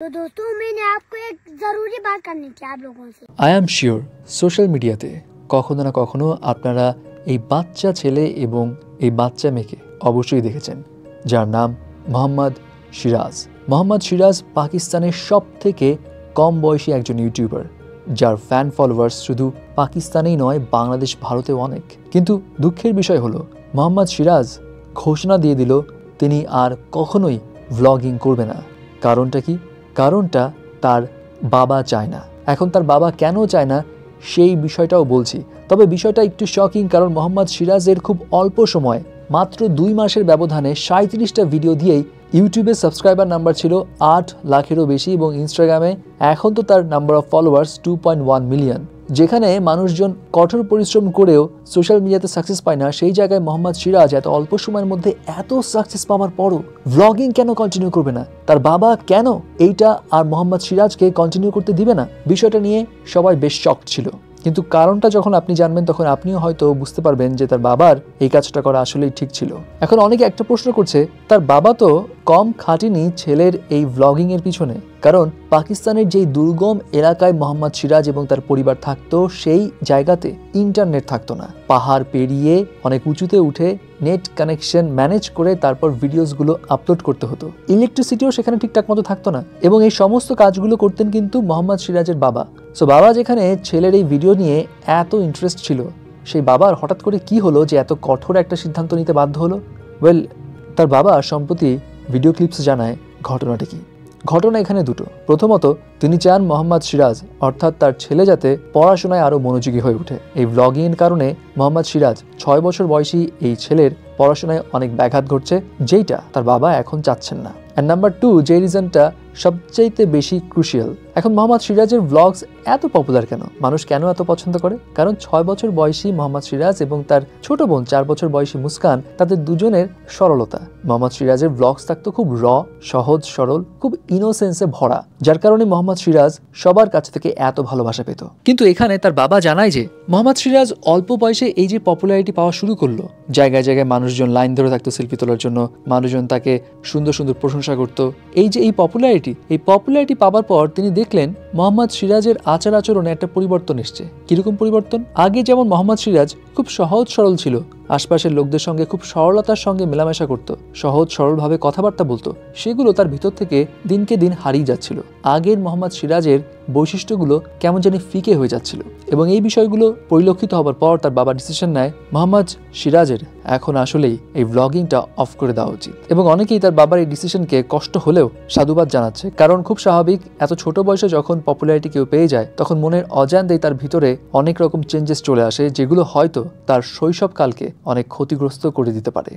तो दोस्तों मैंने आपको एक जरूरी बात करनी थी आप लोगों से। আই অ্যাম শিওর সোশ্যাল মিডিয়াতে কখনো না কখনো আপনারা এই বাচ্চা ছেলে এবং এই বাচ্চা মেয়েকে অবশ্যই দেখেছেন, যার নাম মোহাম্মদ সিরাজ। মোহাম্মদ সিরাজ পাকিস্তানের সবথেকে কম বয়সী একজন ইউটিউবার, যার ফ্যান ফলোয়ার্স শুধু পাকিস্তানেই নয়, বাংলাদেশ ভারতেও অনেক। কিন্তু দুঃখের বিষয় হলো মোহাম্মদ সিরাজ ঘোষণা দিয়ে দিল তিনি আর কখনোই ভ্লগিং করবে না। কারণটা কি? কারণটা তার বাবা চায় না। এখন তার বাবা কেন চায় না সেই বিষয়টাও বলছি, তবে বিষয়টা একটু শকিং, কারণ মোহাম্মদ সিরাজের খুব অল্প সময়, মাত্র 2 মাসের ব্যবধানে 37টা ভিডিও দিয়েই ইউটিউবে সাবস্ক্রাইবার নাম্বার ছিল 8 লাখেরও বেশি এবং ইনস্টাগ্রামে এখন তো তার নাম্বার অফ ফলোয়ার্স 2.1 মিলিয়ন। যেখানে মানুষজন কঠোর পরিশ্রম করেও সোশ্যাল মিডিয়াতে সাকসেস পায় না, সেই জায়গায় মোহাম্মদ সিরাজ এত অল্প সময়ের মধ্যে এত সাকসেস পাওয়ার পরও ভ্লগিং কেন কন্টিনিউ করবে না? তার বাবা কেন এইটা আর মোহাম্মদ সিরাজকে কন্টিনিউ করতে দিবে না? বিষয়টা নিয়ে সবাই বেশ শকড ছিল। কিন্তু কারণটা যখন আপনি জানবেন তখন আপনিও হয়তো বুঝতে পারবেন যে তার বাবার এই কাজটা করা আসলেই ঠিক ছিল। এখন অনেকে একটা প্রশ্ন করছে, তার বাবা তো কম খাটেনি ছেলের এই ভ্লগিং এর পিছনে, কারণ পাকিস্তানের যেই দুর্গম এলাকায় মোহাম্মদ সিরাজ এবং তার পরিবার থাকতো, সেই জায়গাতে ইন্টারনেট থাকতো না। পাহাড় পেরিয়ে অনেক উঁচুতে উঠে নেট কানেকশন ম্যানেজ করে তারপর ভিডিওসগুলো আপলোড করতে হতো। ইলেকট্রিসিটিও সেখানে ঠিকঠাক মতো থাকতো না এবং এই সমস্ত কাজগুলো করতেন কিন্তু মোহাম্মদ সিরাজের বাবা। সো বাবা যেখানে ছেলের এই ভিডিও নিয়ে এত ইন্টারেস্ট ছিল, সেই বাবার হঠাৎ করে কি হলো যে এত কঠোর একটা সিদ্ধান্ত নিতে বাধ্য হলো? ওয়েল, তার বাবা সম্প্রতি ভিডিও ক্লিপস জানায় ঘটনাটা কি। ঘটনা এখানে দুটো। প্রথমত, তিনি চান মোহাম্মদ সিরাজ অর্থাৎ তার ছেলে যাতে পড়াশোনায় আরও মনোযোগী হয়ে ওঠে। এই ভ্লগিংয়ের কারণে মোহাম্মদ সিরাজ 6 বছর বয়সী এই ছেলের পড়াশোনায় অনেক ব্যাঘাত ঘটছে, যেইটা তার বাবা এখন চাচ্ছেন না। অ্যান্ড নাম্বার 2, যে রিজনটা সবচাইতে বেশি ক্রুশিয়াল, এখন মোহাম্মদ সিরাজের ভ্লগস এত পপুলার কেন? মানুষ কেন এত পছন্দ করে? কারণ 6 বছর বয়সী মোহাম্মদ সিরাজ এবং তার ছোট বোন 4 বছর বয়সী মুস্কান, তাদের দুজনের সরলতা। মোহাম্মদ সিরাজের ভ্লগস থাকতো খুব সহজ সরল, খুব ইনোসেন্সে ভরা, যার কারণে মোহাম্মদ সিরাজ সবার কাছ থেকে এত ভালোবাসা পেত। কিন্তু এখানে তার বাবা জানায় যে মোহাম্মদ সিরাজ অল্প বয়সে এই যে পপুলারিটি পাওয়া শুরু করলো, জায়গায় জায়গায় মানুষজন লাইন ধরে থাকতো সেলফি তোলার জন্য, মানুষজন তাকে সুন্দর সুন্দর প্রশংসা করতো। এই যে এই পপুলারিটি পাওয়ার পর তিনি দেখলেন মোহাম্মদ সিরাজের আচার আচরণে একটা পরিবর্তন এসছে। কিরকম পরিবর্তন? আগে যেমন মোহাম্মদ সিরাজ খুব সহজ সরল ছিল, আশপাশের লোকদের সঙ্গে খুব সরলতার সঙ্গে মেলামেশা করত, সহজ সরলভাবে কথাবার্তা বলতো, সেগুলো তার ভিতর থেকে দিনকে দিন হারিয়ে যাচ্ছিল। আগের মোহাম্মদ সিরাজের বৈশিষ্ট্যগুলো কেমন জানি ফিকে হয়ে যাচ্ছিল এবং এই বিষয়গুলো পরিলক্ষিত হবার পর তার বাবা ডিসিশন নেয় মোহাম্মদ সিরাজের এখন আসলেই এই ভ্লগিংটা অফ করে দেওয়া উচিত। এবং অনেকেই তার বাবার এই ডিসিশনকে কষ্ট হলেও সাধুবাদ জানাচ্ছে, কারণ খুব স্বাভাবিক, এত ছোট বয়সে যখন পপুলারিটি কেউ পেয়ে যায় তখন মনের অজান্তেই তার ভিতরে অনেক রকম চেঞ্জেস চলে আসে, যেগুলো হয়তো তার শৈশবকালকে অনেক ক্ষতিগ্রস্ত করে দিতে পারে।